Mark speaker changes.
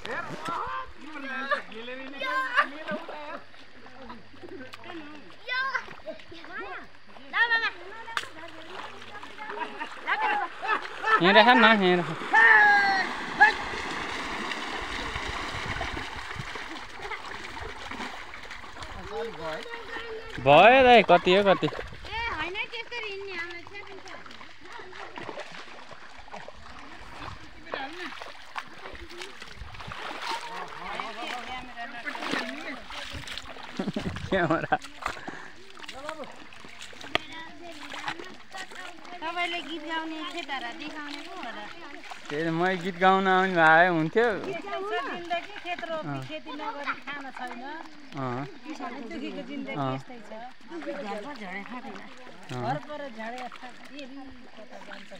Speaker 1: यहाँ राख न यहाँ राख भयो दाइ कति हो कति क्यामेरा
Speaker 2: तपाईले गीत गाउने खेतारा देखाउने पो हो र
Speaker 1: त्यही म गीत गाउन आउनु भए हुन्थ्यो
Speaker 2: जिन्दगी खेतरो खेती नगरी खान छैन किसानको दुखीको जिन्दगी यस्तै छ घर पर झडे खादैन घर पर झडे फेरि कता जान्छ